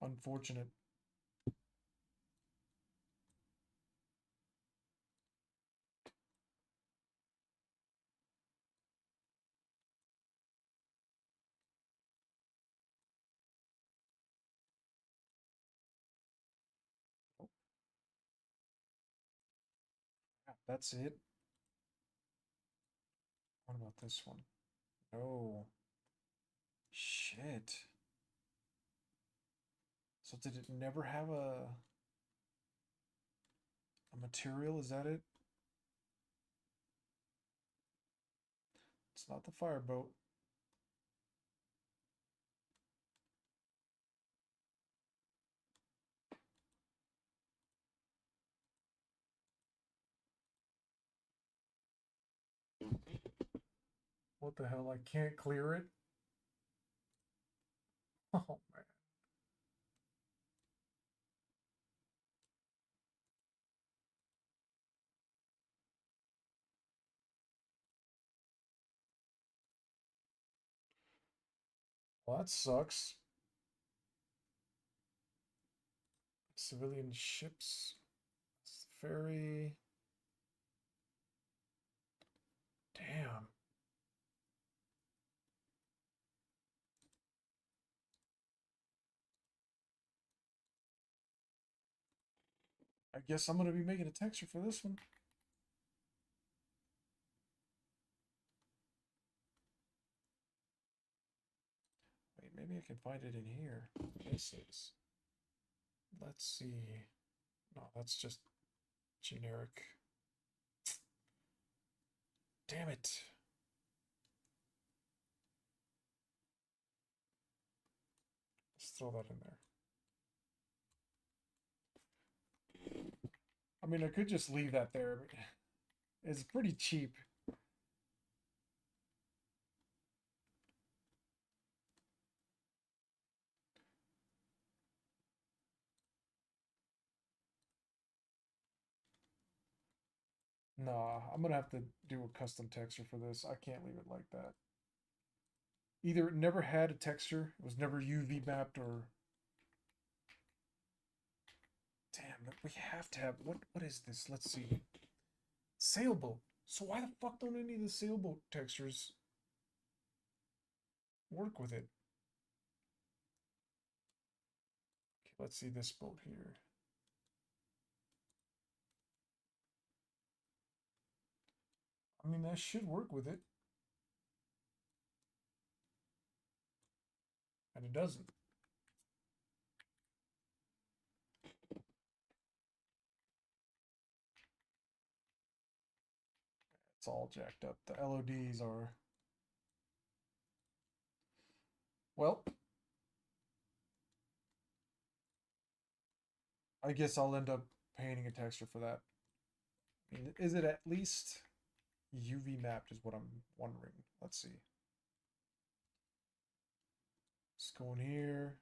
Unfortunate. Oh, that's it. What about this one? No. Shit. So did it never have a material? Is that it? It's not the fireboat. What the hell? I can't clear it? Oh man. Well, that sucks. Civilian ships. Ferry. Damn. I guess I'm gonna be making a texture for this one. Wait, maybe I can find it in here. This is. Let's see. No, that's just generic. Damn it. Let's throw that in there. I mean, I could just leave that there. But it's pretty cheap. Nah, I'm gonna have to do a custom texture for this. I can't leave it like that. Either it never had a texture, it was never UV mapped, or damn, we have to have what is this? Let's see. Sailboat. So why the fuck don't any of the sailboat textures work with it? Okay, let's see this boat here. I mean, that should work with it. And it doesn't. It's all jacked up. The LODs are. Well, I guess I'll end up painting a texture for that. I mean, is it at least UV mapped is what I'm wondering. Let's see. Let's go in here.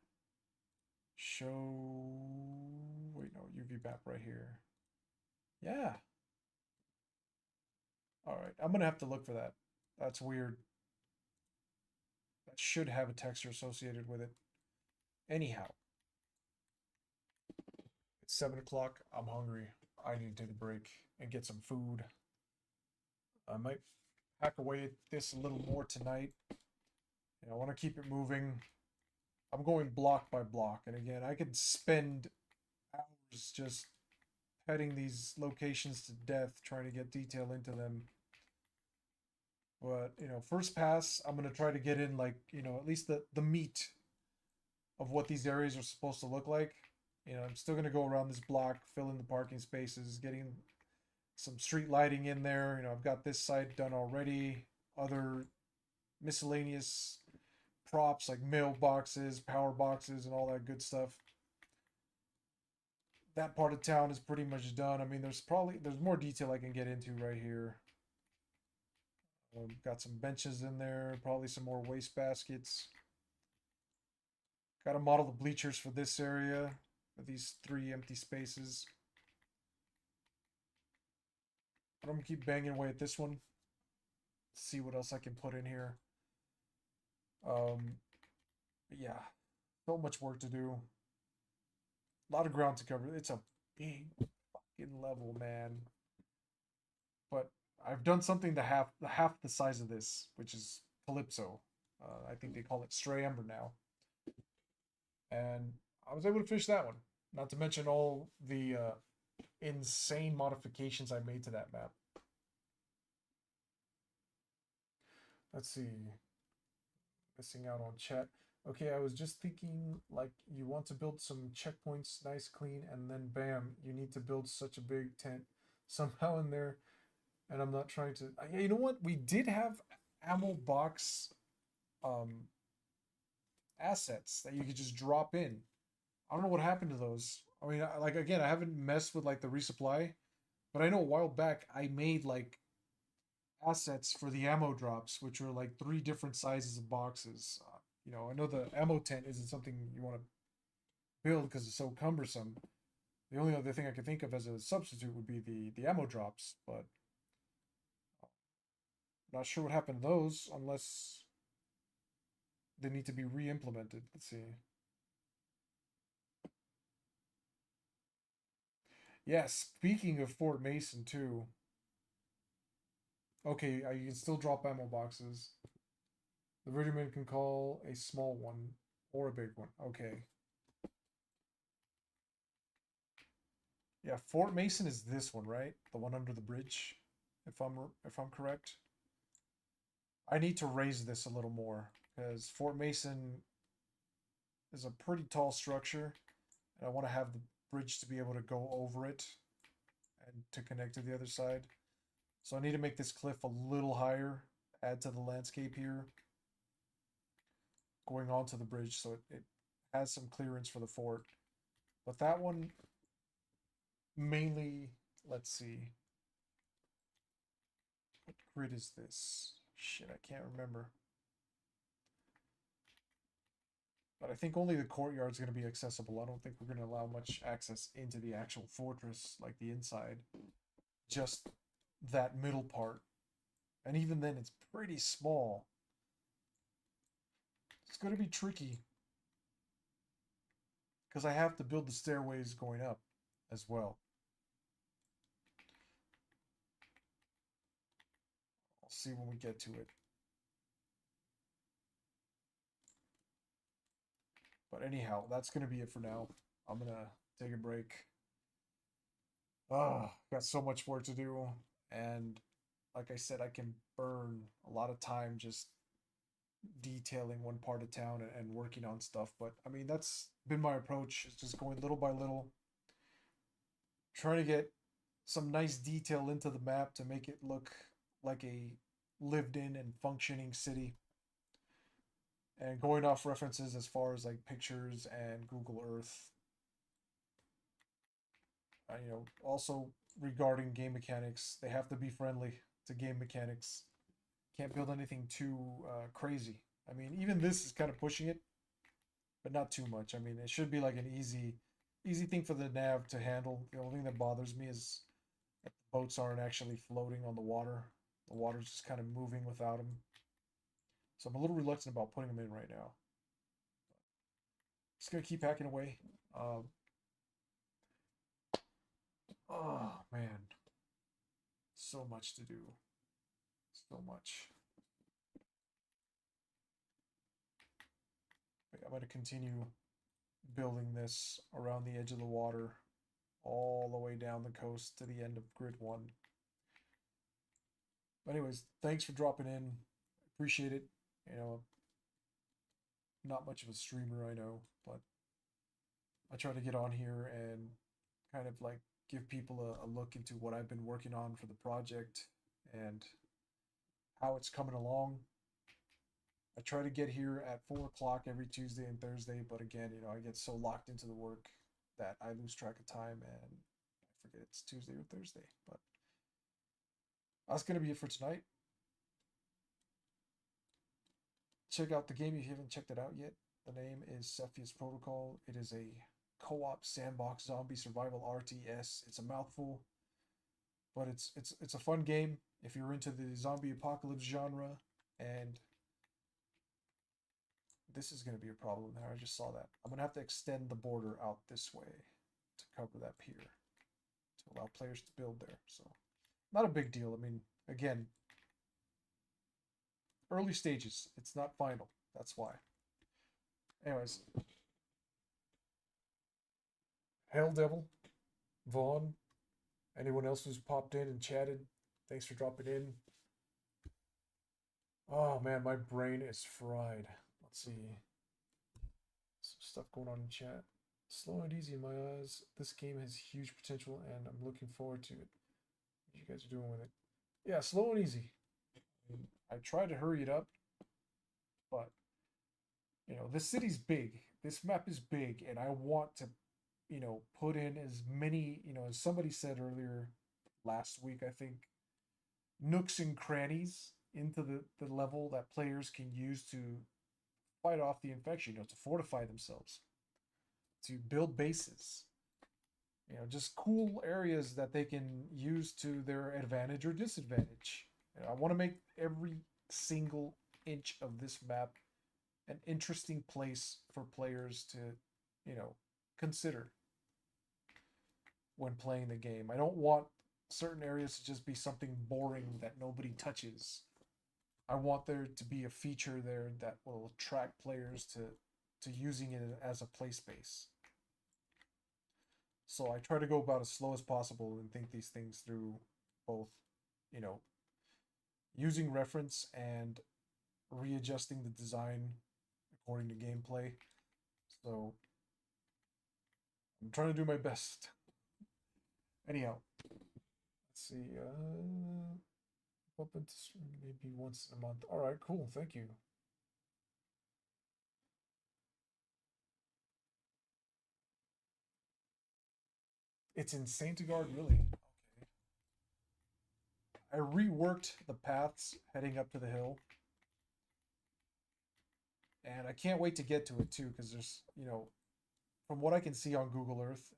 Show. Wait, no, UV map right here. Yeah. All right. I'm going to have to look for that. That's weird. That should have a texture associated with it. Anyhow, it's 7 o'clock. I'm hungry. I need to take a break and get some food. I might hack away at this a little more tonight. I want to keep it moving. I'm going block by block. And again, I could spend hours just petting these locations to death, trying to get detail into them. But, first pass, I'm going to try to get in, like, at least the meat of what these areas are supposed to look like. You know, I'm still gonna go around this block, fill in the parking spaces, getting some street lighting in there. You know, I've got this side done already. Other miscellaneous props like mailboxes, power boxes, and all that good stuff. That part of town is pretty much done. I mean, there's more detail I can get into right here. Got some benches in there, probably some more waste baskets. Got to model the bleachers for this area, for these three empty spaces. But I'm gonna keep banging away at this one. See what else I can put in here. Um, yeah, so much work to do. A lot of ground to cover. It's a big fucking level, man. But I've done something to half the size of this, which is Calypso. I think they call it Stray Ember now, and I was able to finish that one. Not to mention all the insane modifications I made to that map. Let's see. Missing out on chat. Okay, I was just thinking like you want to build some checkpoints, nice, clean, and then bam, you need to build such a big tent somehow in there. And I'm not trying to. You know what? We did have ammo box um, assets that you could just drop in. I don't know what happened to those. I mean, like again, I haven't messed with like the resupply, but I know a while back I made like assets for the ammo drops, which are like three different sizes of boxes. You know, I know the ammo tent isn't something you want to build because it's so cumbersome. The only other thing I could think of as a substitute would be the ammo drops, but not sure what happened to those unless they need to be re-implemented. Let's see. Yeah, speaking of Fort Mason too. Okay, you can still drop ammo boxes. The regiment can call a small one or a big one. Okay. Yeah, Fort Mason is this one, right? The one under the bridge, if I'm correct. I need to raise this a little more because Fort Mason is a pretty tall structure, and I want to have the bridge to be able to go over it and to connect to the other side. So I need to make this cliff a little higher, add to the landscape here, going onto the bridge so it has some clearance for the fort. But that one mainly, let's see, what grid is this? Shit, I can't remember. But I think only the courtyard is going to be accessible. I don't think we're going to allow much access into the actual fortress, like the inside. Just that middle part. And even then, it's pretty small. It's going to be tricky. Because I have to build the stairways going up as well. I'll see when we get to it. But anyhow, that's going to be it for now. I'm going to take a break. Got so much work to do. And like I said, I can burn a lot of time just detailing one part of town and working on stuff. But I mean, that's been my approach. It's just going little by little, trying to get some nice detail into the map to make it look like a lived in and functioning city. And going off references as far as like pictures and Google Earth. Also regarding game mechanics, they have to be friendly to game mechanics. Can't build anything too crazy. I mean, even this is kind of pushing it, but not too much. I mean, it should be like an easy thing for the nav to handle. The only thing that bothers me is that the boats aren't actually floating on the water. The water's just kind of moving without them. So I'm a little reluctant about putting them in right now. Just gonna keep hacking away. Oh man, so much to do. So much. I'm going to continue building this around the edge of the water all the way down the coast to the end of grid 1. But anyways, thanks for dropping in. Appreciate it. Not much of a streamer, I know, but I try to get on here and kind of like give people a look into what I've been working on for the project and how it's coming along. I try to get here at 4 o'clock every Tuesday and Thursday, but again, I get so locked into the work that I lose track of time and I forget it's Tuesday or Thursday. But that's gonna be it for tonight. Check out the game if you haven't checked it out yet. The name is Cepheus Protocol. It is a co-op sandbox zombie survival RTS. It's a mouthful, but it's a fun game if you're into the zombie apocalypse genre. And this is going to be a problem there. I just saw that. I'm going to have to extend the border out this way to cover that pier to allow players to build there. So, not a big deal. I mean, again, early stages. It's not final. That's why. Anyways, Hell Devil, Vaughn, anyone else who's popped in and chatted, thanks for dropping in. Oh man, my brain is fried. Let's see. Some stuff going on in chat. Slow and easy in my eyes. This game has huge potential and I'm looking forward to it. What you guys are doing with it? Yeah, slow and easy. I tried to hurry it up, but this city's big. This map is big, and I want to, put in as many, as somebody said earlier last week, I think, nooks and crannies into the level that players can use to fight off the infection, to fortify themselves, to build bases, just cool areas that they can use to their advantage or disadvantage. I want to make every single inch of this map an interesting place for players to, consider when playing the game. I don't want certain areas to just be something boring that nobody touches. I want there to be a feature there that will attract players to using it as a play space. So I try to go about as slow as possible and think these things through, both, you know, using reference and readjusting the design according to gameplay. So I'm trying to do my best. Anyhow, let's see. Open to stream maybe once a month. All right, cool. Thank you. It's in Saint-Gard, really. Okay. I reworked the paths heading up to the hill, and I can't wait to get to it too, because there's, from what I can see on Google Earth,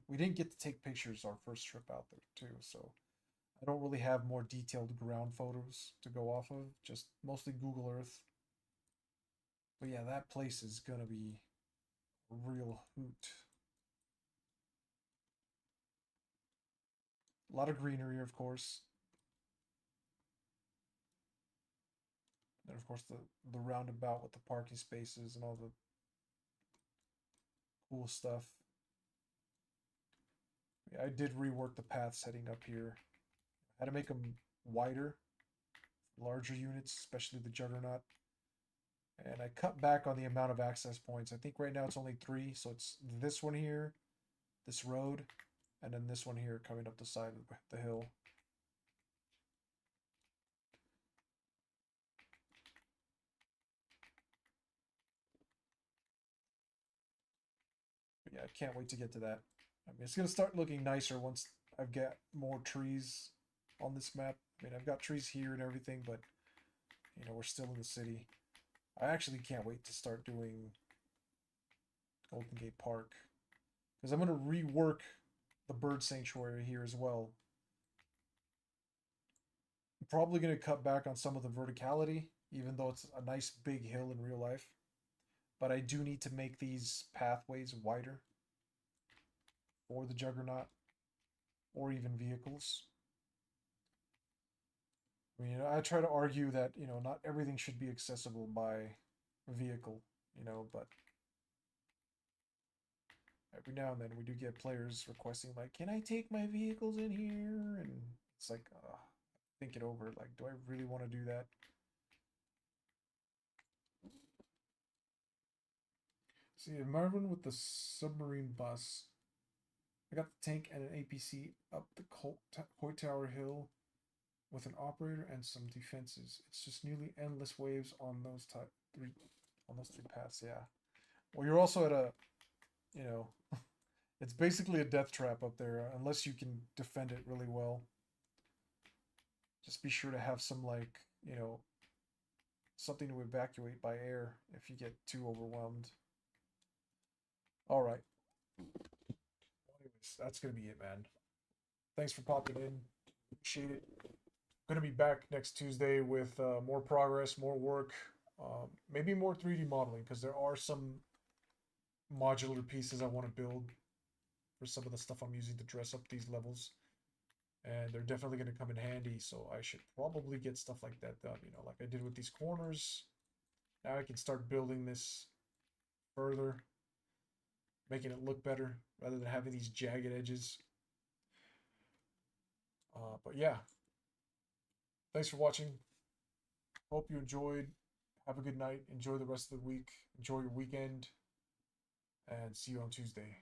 we didn't get to take pictures our first trip out there too, so I don't really have more detailed ground photos to go off of, just mostly Google Earth. But yeah, that place is gonna be a real hoot. A lot of greenery, of course. And of course the roundabout with the parking spaces and all the cool stuff. Yeah, I did rework the paths heading up here. I had to make them wider, larger units, especially the Juggernaut. And I cut back on the amount of access points. I think right now it's only 3, so it's this one here, this road, and then this one here coming up the side of the hill. But yeah, I can't wait to get to that. I mean, it's going to start looking nicer once I've got more trees on this map. I mean, I've got trees here and everything, but, we're still in the city. I actually can't wait to start doing Golden Gate Park, because I'm going to rework the bird sanctuary here as well. I'm probably going to cut back on some of the verticality, even though it's a nice big hill in real life. But I do need to make these pathways wider for the Juggernaut or even vehicles. I mean, I try to argue that, not everything should be accessible by vehicle, but every now and then we do get players requesting, like, can I take my vehicles in here? And it's like, think it over. Like, do I really want to do that? See, environment with the submarine bus. I got the tank and an APC up the Coit Tower Hill with an operator and some defenses. It's just nearly endless waves on those three paths. Yeah. Well, you're also at a, you know, it's basically a death trap up there unless you can defend it really well. Just be sure to have some like, something to evacuate by air if you get too overwhelmed. All right. Anyways, that's gonna be it, man. Thanks for popping in. Appreciate it. Gonna be back next Tuesday with more progress, more work, maybe more 3D modeling because there are some modular pieces I want to build for some of the stuff I'm using to dress up these levels, and they're definitely gonna come in handy. So I should probably get stuff like that done. Like I did with these corners. Now I can start building this further, making it look better rather than having these jagged edges. But yeah, thanks for watching. Hope you enjoyed. Have a good night. Enjoy the rest of the week. Enjoy your weekend. And see you on Tuesday.